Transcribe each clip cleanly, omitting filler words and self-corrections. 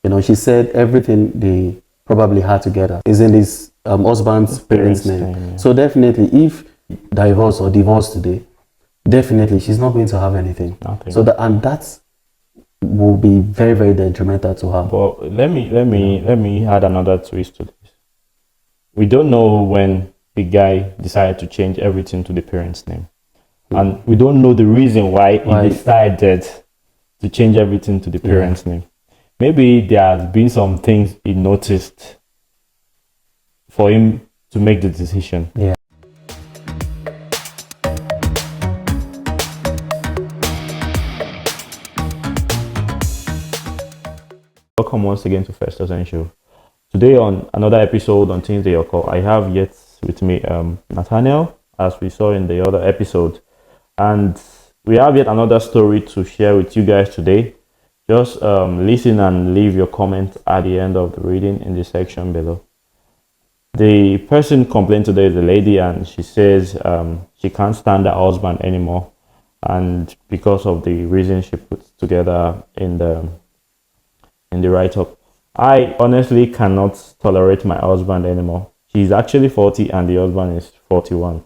She said everything they probably had together is in his husband's parents' name. Yeah. So definitely, if divorce today, definitely she's not going to have anything. Nothing. So that will be very, very detrimental to her. But let me add another twist to this. We don't know when the guy decided to change everything to the parents' name, and we don't know the reason why he decided to change everything to the parents' name. Maybe there has been some things he noticed for him to make the decision. Yeah. Welcome once again to First Essential. Today on another episode on Things They Occur, I have yet with me Nathaniel, as we saw in the other episode, and we have yet another story to share with you guys today. Just listen and leave your comment at the end of the reading in the section below. The person complained today is a lady, and she says she can't stand her husband anymore, and because of the reason she puts together in the write-up. I honestly cannot tolerate my husband anymore. She's actually 40 and the husband is 41.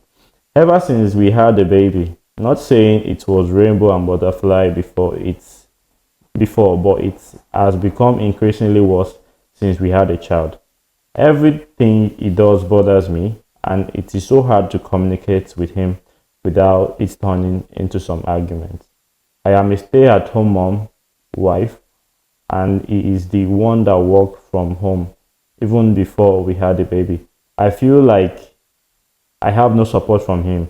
Ever since we had a baby, not saying it was rainbow and butterfly before, but it has become increasingly worse since we had a child. Everything he does bothers me, and it is so hard to communicate with him without it turning into some arguments. I am a stay-at-home wife, and he is the one that worked from home even before we had a baby. I feel like I have no support from him,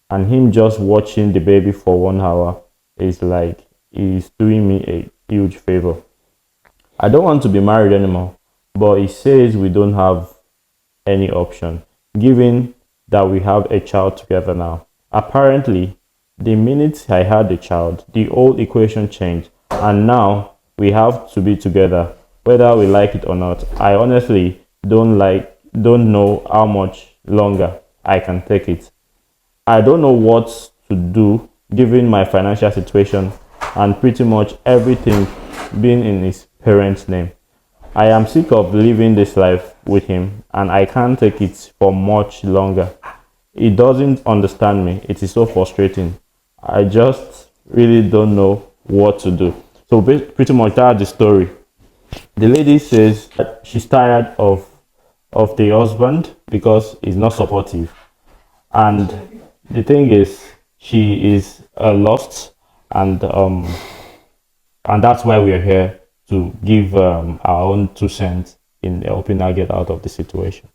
and him just watching the baby for 1 hour is like he's doing me a huge favor. I don't want to be married anymore, but he says we don't have any option, given that we have a child together now. Apparently, the minute I had the child, the old equation changed, and now we have to be together, whether we like it or not. I honestly don't know how much longer I can take it. I don't know what to do given my financial situation and pretty much everything being in his parents' name. I am sick of living this life with him, and I can't take it for much longer. He doesn't understand me. It is so frustrating. I just really don't know what to do. So pretty much that's the story. The lady says that she's tired of the husband because he's not supportive. And the thing is, she is lost, and that's why we are here to give our own 2 cents in helping her get out of the situation.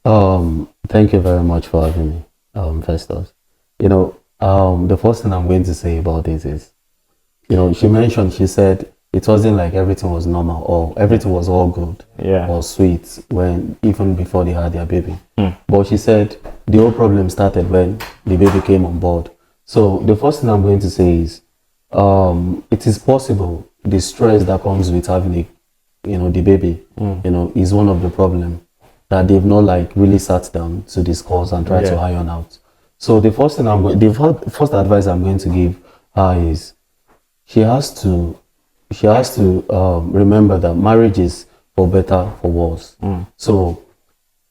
Thank you very much for having me, Festus. The first thing I'm going to say about this is, she said it wasn't like everything was normal or everything was all good or sweet even before they had their baby. But she said the whole problem started when the baby came on board. So the first thing I'm going to say is, it is possible the stress that comes with having the baby, is one of the problems that they've not really sat down to discuss and try to iron out. So the first advice I'm going to give her is, she has to remember that marriage is for better, for worse. So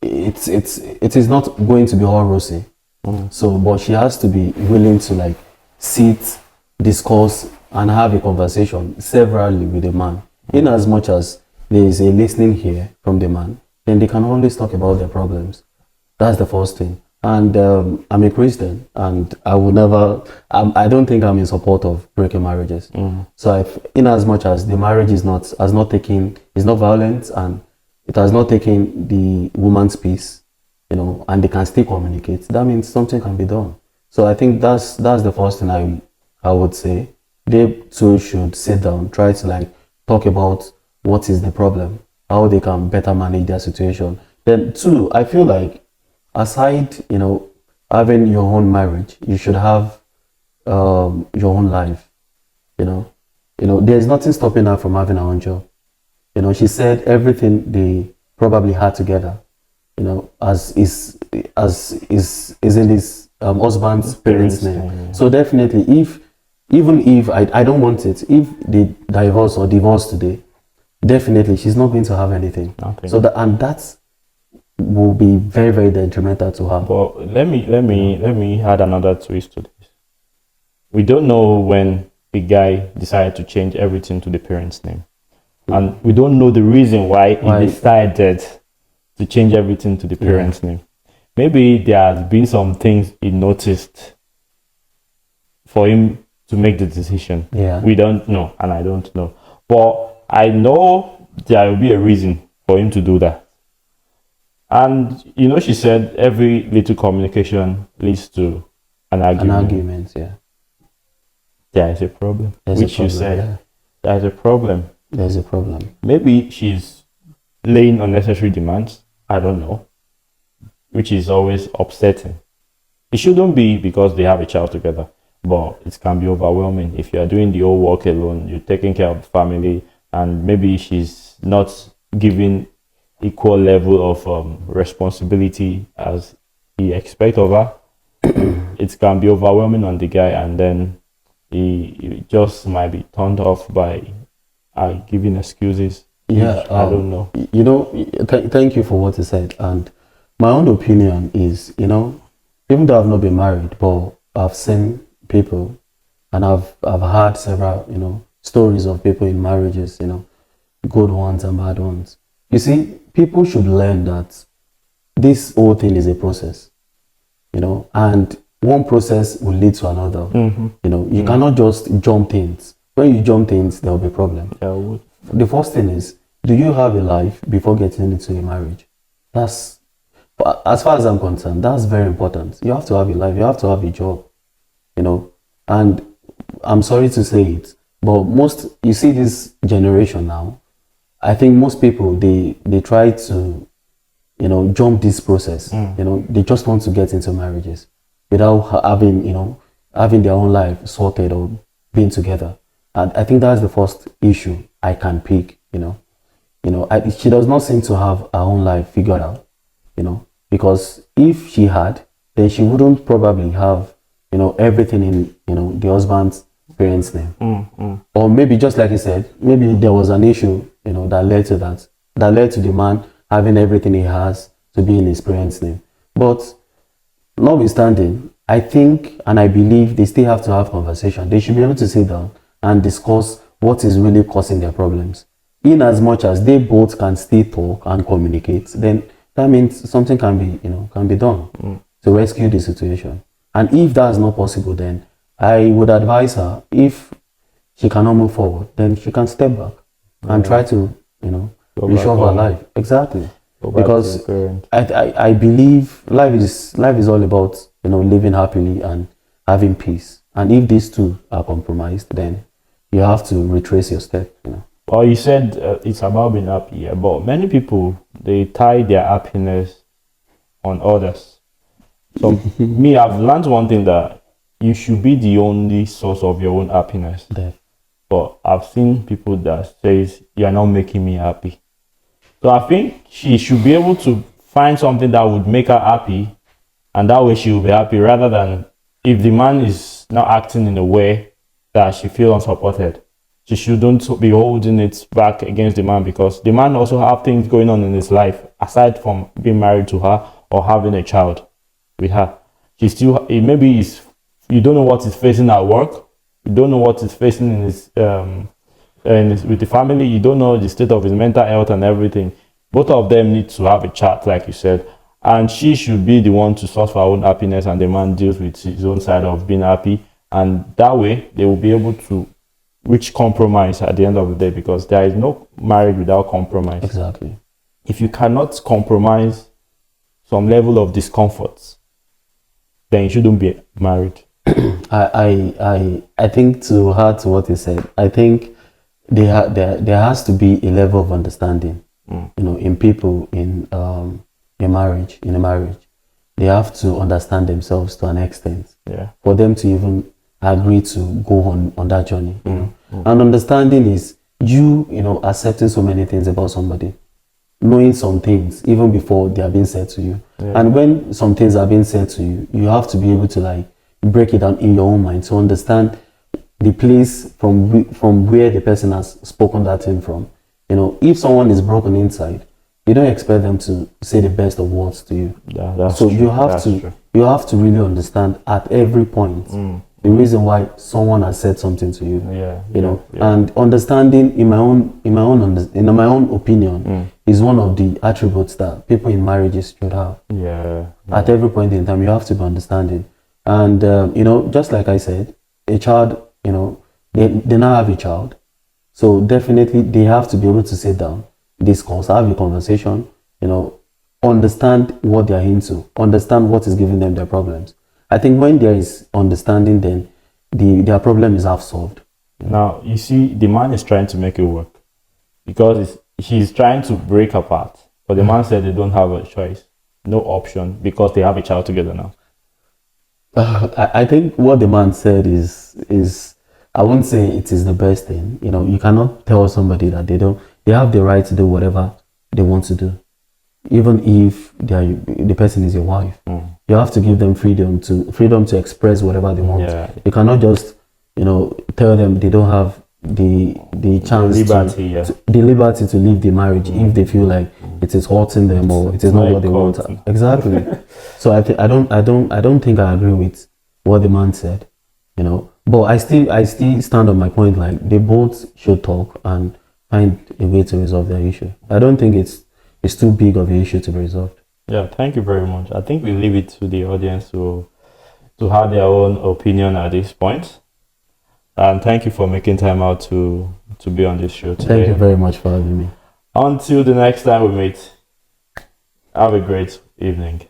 it is not going to be all rosy. So, but she has to be willing to sit, discuss, and have a conversation severally with the man. In as much as there is a listening here from the man, then they can always talk about their problems. That's the first thing. And I'm a Christian, and I would never, I don't think I'm in support of breaking marriages. So in as much as the marriage is not violent, and it has not taken the woman's peace, and they can still communicate, that means something can be done. So I think that's the first thing I would say. They too should sit down, try to talk about what is the problem, how they can better manage their situation. Then two, I feel like, aside, having your own marriage, you should have your own life. There's nothing stopping her from having her own job. She said everything they probably had together, as is in his husband's parents' name. So definitely, even if I don't want it, if they divorce today, definitely she's not going to have anything. Nothing. So that will be very, very detrimental to her. But let me add another twist to this. We don't know when the guy decided to change everything to the parents' name. And we don't know the reason why he decided to change everything to the parents' name. Maybe there has been some things he noticed for him to make the decision. Yeah. We don't know, and I don't know. But I know there will be a reason for him to do that. And, she said every little communication leads to an argument. An argument, yeah. There is a problem. You said. Yeah. There is a problem. There's a problem. Maybe she's laying unnecessary demands. I don't know. Which is always upsetting. It shouldn't be because they have a child together, but it can be overwhelming. If you are doing the whole work alone, you're taking care of the family, and maybe she's not giving equal level of responsibility as he expects of her. It can be overwhelming on the guy, and then he just might be turned off by giving excuses. Yeah, I don't know. Thank you for what you said. And my own opinion is, even though I've not been married, but I've seen people, and I've heard several, stories of people in marriages, good ones and bad ones. You see, people should learn that this whole thing is a process, and one process will lead to another. You cannot just jump things. When you jump things, there will be a problem. Yeah, the first thing is, do you have a life before getting into a marriage? That's, as far as I'm concerned, that's very important. You have to have a life. You have to have a job, and I'm sorry to say it, but you see this generation now, I think most people, they try to, jump this process. They just want to get into marriages without having their own life sorted or being together. And I think that's the first issue I can pick, she does not seem to have her own life figured out, because if she had, then she wouldn't probably have, everything in, the husband's parents' name. Or maybe, just like you said, maybe there was an issue, that led to the man having everything he has to be in his parents' name. But notwithstanding, I think and I believe they still have to have conversation. They should be able to sit down and discuss what is really causing their problems. In as much as they both can still talk and communicate, then that means something can be done to rescue the situation. And if that is not possible, then I would advise her, if she cannot move forward, then she can step back and try to, reshove her life. Exactly. Because I believe life is all about, living happily and having peace. And if these two are compromised, then you have to retrace your step. Well, you said it's about being happy, yeah, but many people, they tie their happiness on others. So me, I've learned one thing, that you should be the only source of your own happiness. But I've seen people that says, you are not making me happy. So I think she should be able to find something that would make her happy, and that way she will be happy, rather than if the man is not acting in a way that she feels unsupported. She shouldn't be holding it back against the man, because the man also have things going on in his life aside from being married to her or having a child with her. You don't know what he's facing at work. You don't know what he's facing in his with the family. You don't know the state of his mental health and everything. Both of them need to have a chat, like you said, and she should be the one to source for her own happiness, and the man deals with his own side of being happy. And that way they will be able to reach compromise at the end of the day, because there is no marriage without compromise. Exactly. If you cannot compromise some level of discomfort, then you shouldn't be married. I think, to add to what you said, I think there has to be a level of understanding, in people in a marriage. They have to understand themselves to an extent, for them to even agree to go on that journey. And understanding is you accepting so many things about somebody, knowing some things even before they are being said to you. And when some things are being said to you, you have to be able to break it down in your own mind to understand the place from where the person has spoken that thing from. You know, if someone is broken inside, you don't expect them to say the best of words to you. Yeah, that's So true. you have That's to true. you have to really understand at every point the reason why someone has said something to you. Yeah, You know, yeah. and understanding in my own opinion is one of the attributes that people in marriages should have. Yeah. At every point in time, you have to be understanding. And you know, just like I said, a child, you know, they now have a child, so definitely they have to be able to sit down, discuss, have a conversation, you know, understand what they are into, understand what is giving them their problems. I think when there is understanding, then their problem is half solved. Now, you see, the man is trying to make it work because he's trying to break apart. But the man said they don't have a choice, no option, because they have a child together now. I think what the man said is I won't say it is the best thing. You know, you cannot tell somebody that they have the right to do whatever they want to do, even if the person is your wife. You have to give them freedom to express whatever they want. Yeah. You cannot just, you know, tell them they don't have the chance liberty, yeah. the liberty to leave the marriage if they feel like it is hurting them or it is not like what they want. court. Exactly. So I don't think I agree with what the man said, you know. But I still stand on my point. Like, they both should talk and find a way to resolve their issue. I don't think it's too big of an issue to be resolved. Yeah, thank you very much. I think we leave it to the audience to have their own opinion at this point. And thank you for making time out to be on this show today. Thank you very much for having me. Until the next time we meet, have a great evening.